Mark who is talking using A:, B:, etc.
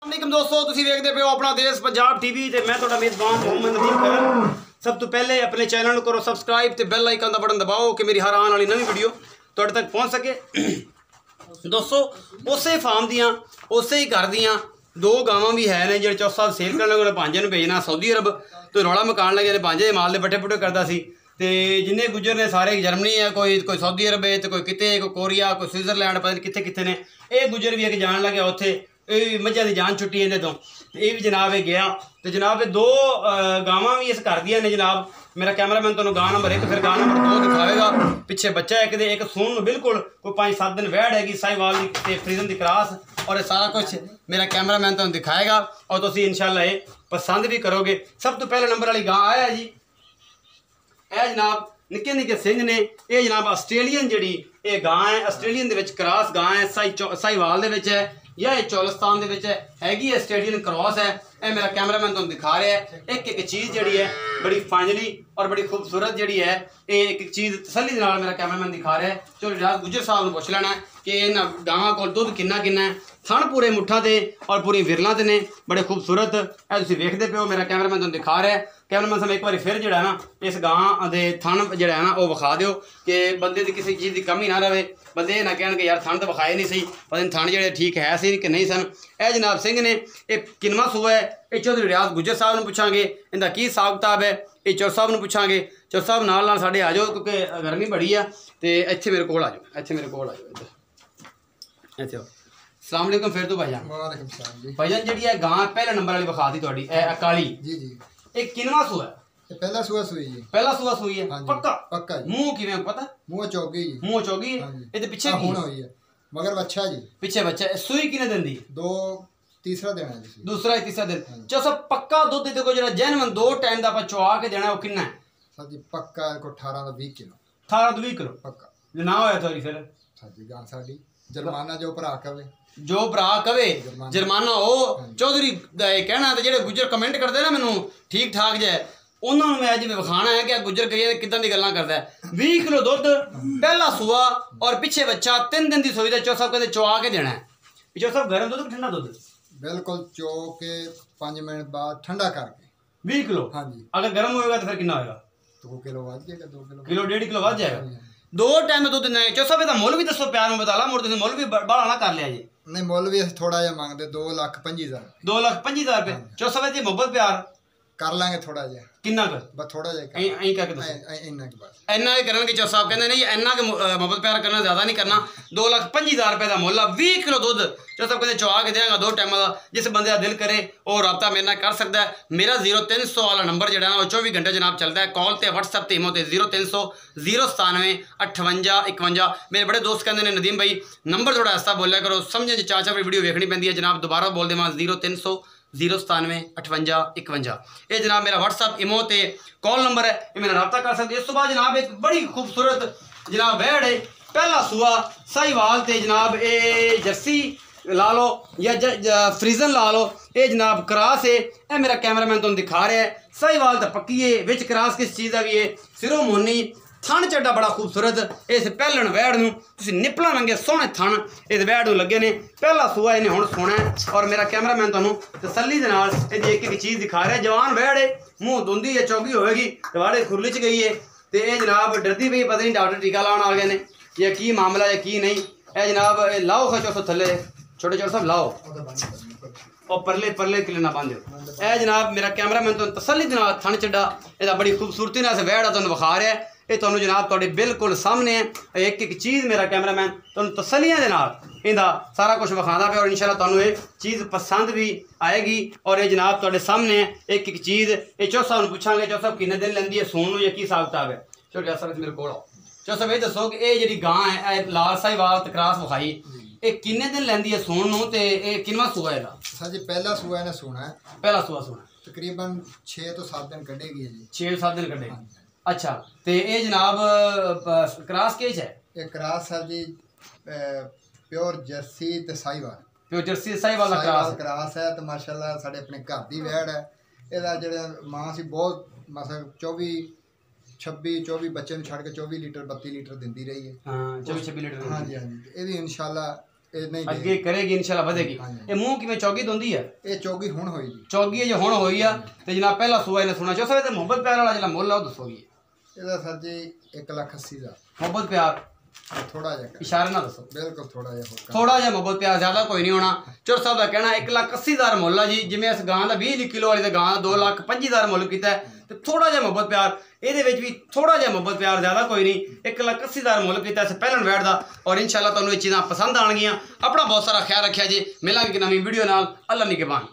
A: वालेकुम दोस्तों, तुसीं वेखदे पे हो अपना देश पंजाब टीवी ते मैं तुहाडा मेज़बान मोहम्मद नदीम खैर। सब तो पहले अपने चैनल करो सब्सक्राइब ते बेल आइकन दा बटन दबाओ कि मेरी हर आने वाली नवी वीडियो तुहाडे तक पहुंच सके। दोस्तों उसे फार्म दियां उसे ही घर दियां दो गावां भी है ने जेह्ड़े चौथ साहब सेल करने लगे भांजे नूं भेजना सऊदी अरब तो रौला मकान लगे भांजे माल दे बट्ठे पुट्ठे करदा सी ते जिन्ने गुजर ने सारे जर्मनी है, कोई सऊदी अरब है, तो कोई किते, कोई कोरिया, कोई स्विट्जरलैंड, पता नहीं कित्थे कित्थे ने। ये गुजर भी एक जान लगे उत्थे मझां दी जान छुट्टी इहदे तो ये भी जनाब गया तो जनाब दो गावां भी इस घर दियां ने जनाब। मेरा कैमरामैन तुहानूं गां नंबर 1 फिर गां नंबर 2 दिखाएगा। पिछे बच्चा एक दे एक सून बिल्कुल कोई 5-7 दिन वैड़ हैगी साहिवाल दी फ्रीजन दी क्रॉस और ये सारा कुछ मेरा कैमरामैन तुहानूं दिखाएगा और तुसीं इंशाअल्लाह ये पसंद भी करोगे। सब तो पहले नंबर वाली गां आया जी, यह जनाब निक्के निक्के सिंह ने। ये जनाब आस्ट्रेलियन जी ये गां है, आस्ट्रेलियन दे विच क्रॉस गां है, साहिवाल दे विच है या ये चौलिस्तान दे विच हैगी आस्ट्रेलियन क्रॉस है। यह मेरा कैमरामैन तुहानूं दिखा रहा है। एक एक चीज़ जी है बड़ी फाइनली और बड़ी खूबसूरत जी है, ये एक एक चीज़ तसल्ली दे नाल मेरा कैमरामैन दिखा रहा है। चलो जनाब गुजर साहब नूं पुछ लेना है कि इन्हां गावां कोल दुध किन्ना किन्ना है। थण पूरे मुठा ते और पूरी विरलां ते ने बड़े खूबसूरत। ए तुसीं वेखदे पे हो, मेरा कैमरामैन तुहानूं दिखा रहा है। कैमरामैन साहब एक बार फिर जो है ना इस गां दे थण जो है ना वो विखा दिओ कि बंदे की किसी चीज़ की कमी ना रहे, बंदे ना कहन कि यार थण तो विखाए नहीं सही, पता नहीं थण जो ठीक है सी कि नहीं सन। यह जनाब सिंह ने ये किनवा सूआ है, ये चौधरी रियाज गुजर साहब नूं पुछांगे इनका की हिसाब किताब है। ये चौर साहब नूं पुछांगे, चौर साहब नाल साडे आ जाओ क्योंकि गर्मी बड़ी है तो इत्थे मेरे कोल आ जाओ, इत्थे मेरे कोल आ जाओ इधर इत्थे। अस्सलाम वालेकुम फिर तो भाईजान।
B: वालेकुम सलाम जी।
A: भाईजान जी है गां पहले नंबर वाली विखा दी तुहाडी काली
B: जी जी,
A: ये किनवा सूआ है?
B: ये पहला सुआ सुई जी।
A: पहला सूआ सुई है?
B: हाँ जी,
A: पक्का
B: पक्का जी।
A: मुंह किवें पता?
B: मुंह चौगी जी।
A: मुंह चौगी है।
B: हाँ जी।
A: ये पीछे
B: हाँ,
A: की
B: हुण हुई है मगर बच्चा जी
A: पीछे बच्चा है। सूई किने दिन दी?
B: दो तीसरा देना है जी।
A: दूसरा तीसरा दिन। चो सब पक्का दुध देखो जरा जेनवन दो टाइम दा ਆਪਾਂ ਚਵਾ ਕੇ ਦੇਣਾ ਉਹ ਕਿੰਨਾ ਹੈ?
B: सर जी पक्का को 18 ਤੋਂ 20 किलो
A: 18 ਤੋਂ 20 ਕਿਲੋ
B: पक्का।
A: ਜੇ ਨਾ ਹੋਇਆ ਤੁਹਾਡੀ ਫਿਰ
B: सर जी गां साडी जुर्माना जो भरा कवे
A: ਜੋ ਭਰਾ ਕਵੇ ਜੁਰਮਾਨਾ ਉਹ ਚੌਧਰੀ ਦਾ ਇਹ ਕਹਿਣਾ ਤੇ ਜਿਹੜੇ ਗੁੱਜਰ ਕਮੈਂਟ ਕਰਦੇ ਨਾ ਮੈਨੂੰ ਠੀਕ ਠਾਕ ਜੇ ਉਹਨਾਂ ਨੂੰ ਮੈਂ ਅੱਜ ਵਿਖਾਣਾ ਹੈ ਕਿ ਗੁੱਜਰ ਕਰੀਏ ਕਿਦਾਂ ਦੀ ਗੱਲਾਂ ਕਰਦਾ ਹੈ। 20 ਕਿਲੋ ਦੁੱਧ ਪਹਿਲਾ ਸੂਆ ਔਰ ਪਿੱਛੇ ਬੱਚਾ 3 ਦਿਨ ਦੀ ਸੂਈ ਦਾ। ਚੌ ਸਾਹਿਬ ਕਹਿੰਦੇ ਚਵਾ ਕੇ ਦੇਣਾ ਹੈ। ਚੌ ਸਾਹਿਬ ਗਰਮ ਦੁੱਧ ਠੰਡਾ ਦੁੱਧ?
B: बिल्कुल चो के 5 मिनट बाद ठंडा करके
A: 20 किलो।
B: हाँ जी।
A: अगर गर्म होएगा तो फिर कितना होएगा?
B: 2 किलो वध जाएगा, 2 किलो
A: किलो 1.5 किलो वध जाएगा। दो टाइम दुध देना है। चौ ਸਾਹਿਬ ਇਹਦਾ ਮੁੱਲ ਵੀ ਦੱਸੋ ਪਿਆਰ ਨੂੰ ਬਤਾ ਲਾ ਮੁੜ ਤੁਸੀਂ ਮੁੱਲ ਵੀ ਬਾਹਲਾ ਨਾ ਕਰ ਲਿਆ ਜੀ।
B: नहीं मुल भी थोड़ा जिहा मांगते 2,25,000
A: 2,25,000 रुपये। चौ ਸਾਹਿਬ जी मोहब्बत प्यार
B: कर लांगे थोड़ा जिहा
A: किन्ना कर
B: बस थोड़ा जिहा
A: ऐं करके दसो
B: इन्ना के बस
A: इन्ना ही करनगे। चौ ਸਾਹਿਬ ਕਹਿੰਦੇ नहीं इन्ना के मोहब्बत प्यार करना ज़्यादा नहीं करना। 2,25,000 रुपये का मुल 20 किलो दुध चौ ਸਾਹਿਬ कहते चुआ के देंगे दो टाइम का। जिस बंदे का दिल करे वो रब्ता मेरे नाल कर सकता है। मेरा 0300 वाला नंबर जो है ना वो 24 घंटे जनाब चलता है। कॉल ते व्हाट्सएप ते इमो ते 0300 097 58 51। मेरे बड़े दोस्त कहते हैं नदीम भाई नंबर थोड़ा ऐसा बोलिया करो समझे जी चाचा फिर वीडियो देखनी पैंती है। जनाब दोबारा बोल देवां 0300 097 58 51। ये जनाब मेरा व्हाट्सअप इमो ते कॉल नंबर है, ये मेरा रब्ता कर सकते। इस तो बाद जनाब एक बड़ी खूबसूरत जनाब वैड़ है पहला सूआ साहिवाल ते जनाब ये जर्सी ला लो या फ्रीजन ला लो। ये जनाब क्रास है। ये मेरा कैमरामैन तुम दिखा रहा है। साहिवाल तो पक्की है, विच क्रास किस चीज़ का भी है। सिरों मोनी थण चड्डा बड़ा खूबसूरत। इस पहलन वैड़ नूं तुसीं निपला रंगे सोहने थण इस वैड़ नूं लगे ने। पहला सूआ इन्हें हुण सोना है और मेरा कैमरामैन तुहानूं तसल्ली दे नाल इहदी एक एक चीज़ दिखा रहा है। जवान वैड़ है, मूँह धुंदी है, चौगी होएगी, दवाड़े खुरली च गई है तो ये जनाब डरदी पई पता नहीं डॉक्टर टीका लाउण आ गए ने या की मामला या की नहीं। ये जनाब लाओ खचो सो थल्ले छोटे छोटे सब लाओ और परले परले किले ना बांधो। ए जनाब मेरा कैमरामैन तुहानूं तसल्ली दे नाल थण चड्डा इहदा बड़ी खूबसूरती नाल वैड़ तुहानूं विखा रहा है। ये तुहानूं जनाब तुहाडे बिल्कुल सामने है। एक एक चीज़ मेरा कैमरामैन तुहानूं तसल्लियां दे नाल इहदा सारा कुछ विखांदा पिया और इंशाअल्लाह तुहानूं ये चीज़ पसंद भी आएगी। और ये जनाब तुहाडे सामने एक एक चीज़ ये चौ साहब नूं पुछांगे चौ साहब किन्ने दिन लैंदी है सूण नूं या की हिसाब किताब है। चलो जैसा मेरे कोल आओ चौ साहब ये दसो कि ये जिहड़ी गां है लाल साहिवाल ते क्रॉस विखाई ये किन्ने दिन लैंदी है सूण नूं ते ये किनवा सूआ है इहदा?
B: सर जी पहला सुआ इन्हें सोना है,
A: पहला सूआ सोना
B: तकरीबन 6 तो 7 दिन कटेगी जी।
A: 6-7 दिन कटेगी। अच्छा तो ये जनाब क्रॉस केज है?
B: ये क्रॉस सर जी प्योर जर्सी ते Sahiwal
A: pure Jersey Sahiwal cross
B: cross है तो माशाल्लाह साडे अपने घर दी वैड़ है। ਇਹਦਾ ਜਿਹੜਾ ਮਾਂ ਸੀ ਬਹੁਤ ਮਤਲਬ 24 ਬੱਚੇ ਨੂੰ ਛੱਡ ਕੇ 24 ਲੀਟਰ 32 ਲੀਟਰ ਦਿੰਦੀ ਰਹੀ ਹੈ।
A: ਹਾਂ 24-26 ਲੀਟਰ।
B: ਹਾਂਜੀ ਹਾਂਜੀ ਇਹਦੀ ਇਨਸ਼ਾਅੱਲਾ ਇਹ ਨਹੀਂ
A: ਅੱਗੇ ਕਰੇਗੀ ਇਨਸ਼ਾਅੱਲਾ ਵਧੇਗੀ। ਇਹ ਮੂੰਹ ਕਿਵੇਂ ਚੌਗੀ ਦੋਂਦੀ ਹੈ?
B: ਇਹ ਚੌਗੀ ਹੁਣ ਹੋਈ ਜੀ।
A: ਚੌਗੀ ਹੈ ਜੇ ਹੁਣ ਹੋਈ ਆ ਤੇ ਜਨਾਬ ਪਹਿਲਾ ਸੂਆ ਇਹਨੇ ਸੁਣਾ ਚਾਹੋ ਤੇ ਮੁਹੱਬਤ ਪਿਆਰ ਵਾਲਾ ਜਿਹੜਾ ਮੁੱਲ ਆ ਉਹ ਦੱਸੋਗੀ।
B: ਇਹਦਾ ਸਰ ਜੀ 1,80,000
A: ਮੁਹੱਬਤ ਪਿਆਰ
B: ਥੋੜਾ ਜਿਹਾ
A: ਇਸ਼ਾਰੇ ਨਾਲ ਦੱਸੋ।
B: ਬਿਲਕੁਲ ਥੋੜਾ ਜਿਹਾ ਹੋਰ
A: ਥੋੜਾ ਜਿਹਾ ਮੁਹੱਬਤ ਪਿਆਰ, ਜ਼ਿਆਦਾ ਕੋਈ ਨਹੀਂ ਹੋਣਾ। ਚੁਰ ਸਾਹਿਬ ਦਾ ਕਹਿਣਾ 1,80,000 ਮੁੱਲ ਆ ਜੀ। ਜਿਵੇਂ ਇਸ ਗਾਂ ਦਾ 20 ਕਿਲੋ ਵਾਲੀ ਦਾ ਗਾਂ ਦਾ 2,25,000 ਮੁੱਲ ਕੀਤਾ ਤੇ ਥੋੜਾ ਜਿਹਾ ਮੁਹੱਬਤ ਪਿਆਰ ਇਹਦੇ ਵਿੱਚ ਵੀ ਥੋੜਾ ਜਿਹਾ ਮੁਹੱਬਤ ਪਿਆਰ, ਜ਼ਿਆਦਾ ਕੋਈ ਨਹੀਂ। 1,80,000 ਮੁੱਲ ਕੀਤਾ ਇਸ ਪਹਿਲਣ ਵੈੜ ਦਾ। ਔਰ ਇਨਸ਼ਾਅੱਲਾ ਤੁਹਾਨੂੰ ਇਹ ਚੀਜ਼ਾਂ ਪਸੰਦ ਆਣਗੀਆਂ। ਆਪਣਾ ਬਹੁਤ ਸਾਰਾ ਖਿਆਲ ਰੱਖਿਆ ਜੀ। ਮਿਲਾਂਗੇ ਕਿ ਨਵੀਂ ਵੀਡੀਓ ਨਾਲ। ਅੱਲਾ ਨਿਗਹਿਬਾਨ।